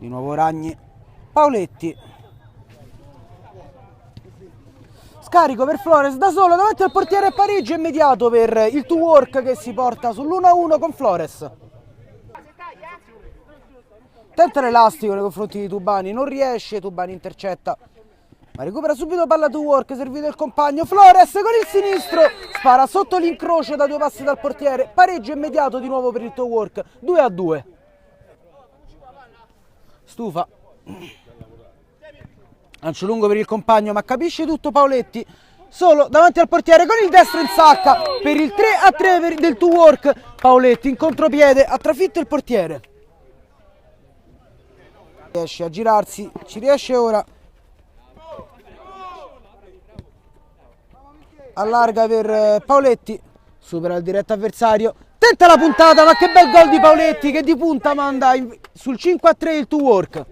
Di nuovo Ragni, Pauletti, scarico per Flores da solo davanti al portiere, pareggio immediato per il two work che si porta sull'1-1 con Flores. Tenta l'elastico nei confronti di Tubani, non riesce, Tubani intercetta, ma recupera subito palla two work, servito il compagno, Flores con il sinistro, spara sotto l'incrocio da 2 passi dal portiere, pareggio immediato di nuovo per il two work, 2-2. Stufa, lancio lungo per il compagno, ma capisce tutto Pauletti, solo davanti al portiere con il destro in sacca per il 3-3 del two work. Pauletti in contropiede ha trafitto il portiere, riesce a girarsi, ci riesce ora, allarga per Pauletti, supera il diretto avversario, tenta la puntata, ma che bel gol di Pauletti che di punta manda sul 5-3 il two work.